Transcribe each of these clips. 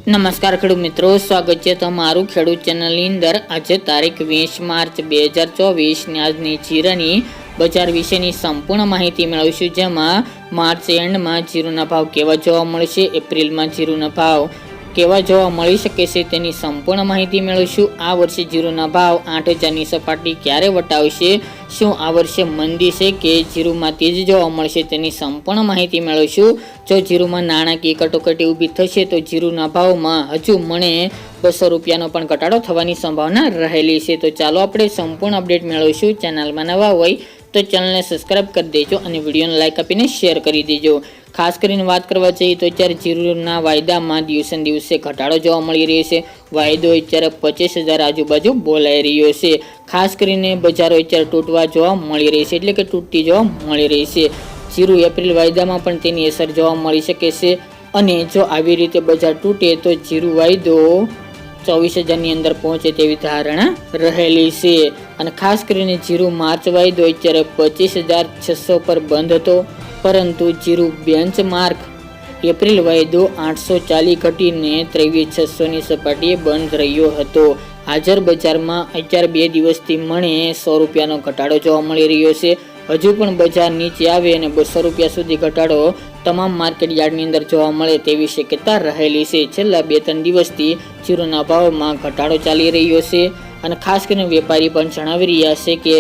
નમસ્કાર ખેડૂત મિત્રો, સ્વાગત છે તમારું ખેડૂત ચેનલની અંદર। આજે તારીખ 20 માર્ચ 2024 ની આજની જીરાની બજાર વિશેની સંપૂર્ણ માહિતી મેળવીશું, જેમાં માર્ચ એન્ડમાં જીરુના ભાવ કેવા જોવા મળશે, એપ્રિલમાં જીરુના ભાવ કેવા જોવા મળી શકે છે તેની સંપૂર્ણ માહિતી મેળવીશું। આ વર્ષે જીરુના ભાવ 8000ની સપાટી ક્યારે વટાવશે, શું આ વર્ષે મંદી છે કે જીરુમાં તેજી જોવા મળશે તેની સંપૂર્ણ માહિતી મેળવીશું। જો જીરુમાં નાણાકીય કટોકટી ઊભી થશે તો જીરુના ભાવમાં હજુ મને 200 રૂપિયાનો પણ ઘટાડો થવાની સંભાવના રહેલી છે। તો ચાલો આપણે સંપૂર્ણ અપડેટ મેળવીશું। ચેનલમાં નવા હોય તો ચેનલને સબસ્ક્રાઇબ કરી દેજો અને વિડીયોને લાઇક આપીને શેર કરી દેજો। ખાસ કરીને વાત કરવા જઈએ તો અત્યારે જીરુના વાયદામાં દિવસે દિવસે ઘટાડો જોવા મળી રહ્યો છે। વાયદો અત્યારે 25,000 આજુબાજુ બોલાઈ રહ્યો છે। ખાસ કરીને બજારો અત્યારે તૂટવા જોવા મળી રહી છે, એટલે કે તૂટતી જોવા મળી રહી છે। જીરુ એપ્રિલ વાયદામાં પણ તેની અસર જોવા મળી શકે છે, અને જો આવી રીતે બજાર તૂટે તો જીરુ વાયદો 24,000ની અંદર પહોંચે તેવી ધારણા રહેલી છે। અને ખાસ કરીને જીરુ માર્ચ વાયદો અત્યારે 25,600 પર બંધ હતો, પરંતુ જીરુ બેન્ચમાર્ક એપ્રિલ વાયદો 840 ઘટીને 23,600ની સપાટીએ બંધ રહ્યો હતો। હાજર બજારમાં અત્યારે 2 દિવસથી મને 100 રૂપિયાનો ઘટાડો જોવા મળી રહ્યો છે। હજુ પણ બજાર નીચે આવે અને 200 રૂપિયા સુધી ઘટાડો તમામ માર્કેટ યાર્ડની અંદર જોવા મળે તેવી શક્યતા રહેલી છે। છેલ્લા 2-3 દિવસથી જીરુના ભાવમાં ઘટાડો ચાલી રહ્યો છે, અને ખાસ કરીને વેપારી પણ જણાવી રહ્યા છે કે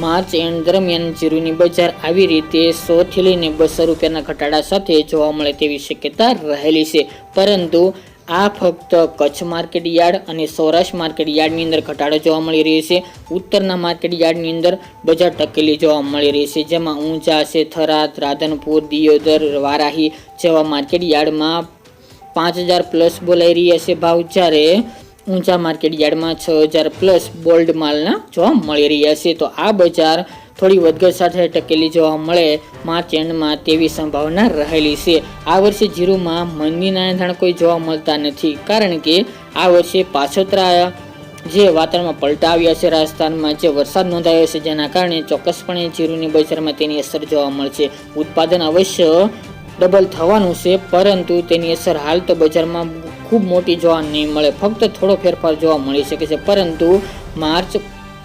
માર્ચ એન્ડ દરમિયાન જીરુની બજાર આવી રીતે 100 થી લઈને 200 રૂપિયાના ઘટાડા સાથે જોવા મળે તેવી શક્યતા રહેલી છે। પરંતુ આ ફક્ત કચ્છ માર્કેટ યાર્ડ અને સૌરાષ્ટ્ર માર્કેટ યાર્ડની અંદર ઘટાડો જોવા મળી રહ્યો છે। ઉત્તરના માર્કેટ યાર્ડની અંદર બજાર ટકેલી જોવા મળી રહી છે, જેમાં ઊંઝા છે, થરાદ, રાધનપુર, દિયોદર, વારાહી જેવા માર્કેટ યાર્ડમાં 5,000 પ્લસ બોલાઈ રહ્યા છે ભાવ, જ્યારે ઊંચા માર્કેટ યાર્ડમાં 6,000 પ્લસ બોલ્ડ માલના જોવા મળી રહ્યા છે। તો આ બજાર થોડી વધઘટ સાથે ટકેલી જોવા મળે માર્ચ એન્ડમાં તેવી સંભાવના રહેલી છે। આ વર્ષે જીરુમાં મંદીના એંધાણ કોઈ જોવા મળતા નથી, કારણ કે આ વર્ષે પાછોતરા જે વાતાવરણમાં પલટા આવ્યા છે, રાજસ્થાનમાં જે વરસાદ નોંધાયો છે, જેના કારણે ચોક્કસપણે જીરુની બજારમાં તેની અસર જોવા મળશે। ઉત્પાદન અવશ્ય ડબલ થવાનું છે, પરંતુ તેની અસર હાલ તો બજારમાં ખૂબ મોટી જોવા નહીં મળે, ફક્ત થોડો ફેરફાર જોવા મળી શકે છે। પરંતુ માર્ચ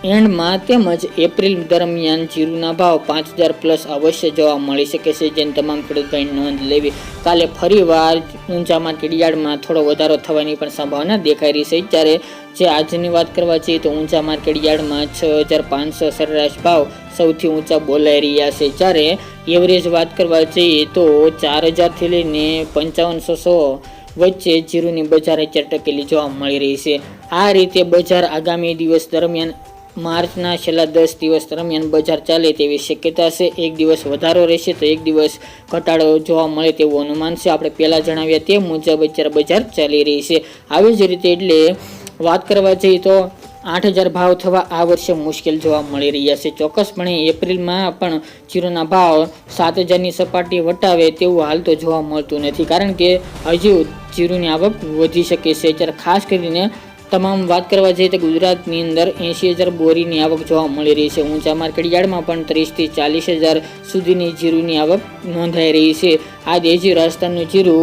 એન્ડમાં તેમજ એપ્રિલ દરમિયાન જીરુના ભાવ 5,000 પ્લસ અવશ્ય જોવા મળી શકે છે, જેની તમામ ખેડૂત ભાઈ નોંધ લેવી। કાલે ફરીવાર ઊંચા માર્કેટ યાર્ડમાં થોડો વધારો થવાની પણ સંભાવના દેખાઈ રહી છે। ત્યારે જે આજની વાત કરવા જઈએ તો ઊંચા માર્કેટ યાર્ડમાં 6,500 સરેરાશ ભાવ સૌથી ઊંચા બોલાઈ રહ્યા છે, જ્યારે એવરેજ વાત કરવા જઈએ તો 4,000 થી લઈને 5500 વચ્ચે જીરુની બજાર અત્યારે ટકેલી જોવા મળી રહી છે। આ રીતે બજાર આગામી દિવસ દરમિયાન માર્ચના છેલ્લા 10 દિવસ દરમિયાન બજાર ચાલે તેવી શક્યતા છે। એક દિવસ વધારો રહેશે તો એક દિવસ ઘટાડો જોવા મળે તેવું અનુમાન છે। આપણે પહેલાં જણાવ્યા તે મુજબ અત્યારે બજાર ચાલી રહી છે। આવી જ રીતે એટલે વાત કરવા જઈએ તો 8,000 ભાવ થવા આ વર્ષે મુશ્કેલ જોવા મળી રહ્યા છે। ચોક્કસપણે એપ્રિલમાં પણ જીરુના ભાવ 7,000ની સપાટી વટાવે તેવું હાલ તો જોવા મળતું નથી, કારણ કે હજુ જીરુની આવક વધી શકે છે। ત્યારે ખાસ કરીને તમામ વાત કરવા જઈએ તો ગુજરાતની અંદર 80,000 બોરીની આવક જોવા મળી રહી છે। ઊંચા માર્કેટ યાર્ડમાં પણ 30,000 થી 40,000 સુધીની જીરુની આવક નોંધાઈ રહી છે। આ દેશી રાજસ્થાનનું જીરુ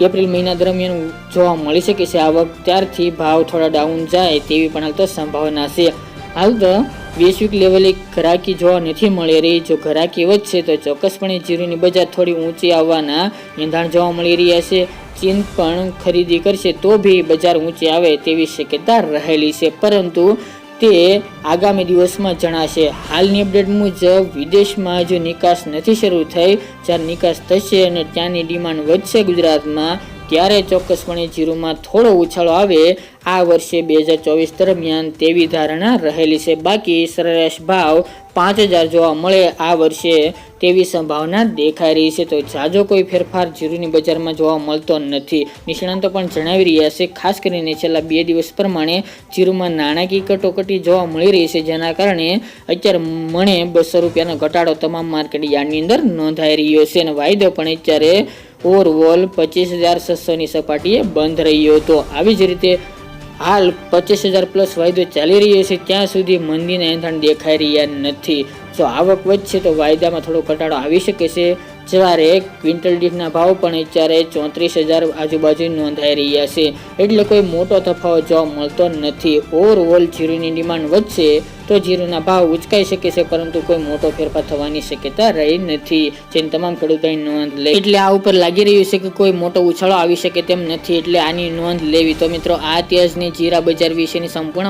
એપ્રિલ મહિના દરમિયાન જોવા મળી શકે છે આવક, ત્યારથી ભાવ થોડા ડાઉન જાય તેવી પણ હાલ તો સંભાવના છે। હાલ તો વૈશ્વિક લેવલે ઘરાકી જોવા નથી મળી રહી। જો ઘરાકી વધશે તો ચોક્કસપણે જીરુની બજાર થોડી ઊંચી આવવાના એંધાણ જોવા મળી રહ્યા છે। ચીન પણ ખરીદી કરશે તો બી બજાર ઊંચી આવે તેવી શક્યતા રહેલી છે, પરંતુ તે આગામી દિવસમાં જણાશે। હાલની અપડેટ મુજબ વિદેશમાં હજુ નિકાસ નથી શરૂ થઈ, જ્યારે નિકાસ થશે અને ત્યાંની ડિમાન્ડ વધશે ગુજરાતમાં, ત્યારે ચોક્કસપણે જીરુમાં થોડો ઉછાળો આવે આ વર્ષે 2024 દરમિયાન તેવી ધારણા રહેલી છે। બાકી સરેરાશ ભાવ 5,000 જોવા મળે આ વર્ષે તેવી સંભાવના દેખાઈ રહી છે। તો જાજો કોઈ ફેરફાર જીરુની બજારમાં જોવા મળતો નથી। નિષ્ણાંતો પણ જણાવી રહ્યા છે, ખાસ કરીને છેલ્લા 2 દિવસ પ્રમાણે જીરુમાં નાણાકીય કટોકટી જોવા મળી રહી છે, જેના કારણે અત્યારે મને 200 રૂપિયાનો ઘટાડો તમામ માર્કેટ યાર્ડની અંદર નોંધાઈ રહ્યો છે, અને વાયદો પણ અત્યારે ઓવરઓલ 25,600ની સપાટીએ બંધ રહ્યો હતો। આવી જ રીતે હાલ 25,000 પ્લસ વાયદો ચાલી રહ્યો છે, ત્યાં સુધી મંદીના એંધાણ દેખાઈ રહ્યા નથી। જો આવક વધશે તો વાયદામાં થોડો ઘટાડો આવી શકે છે। જ્યારે ક્વિન્ટલ દીઠના ભાવ પણ અત્યારે 34,000 આજુબાજુ નોંધાઈ રહ્યા છે, એટલે કોઈ મોટો તફાવત જોવા મળતો નથી. ઓવરઓલ જીરુની ડિમાન્ડ વધશે તો જીરુના ભાવ ઉચકાઈ શકે છે, પરંતુ કોઈ મોટો ફેરફાર થવાની શક્યતા રહી નથી, જેની તમામ ખેડૂતોએ નોંધ લે. એટલે આ ઉપર લાગી રહ્યું છે કે કોઈ મોટો ઉછાળો આવી શકે તેમ નથી, એટલે આની નોંધ લેવી. તો મિત્રો, આ ત્યાજની જીરા બજાર વિશેની સંપૂર્ણ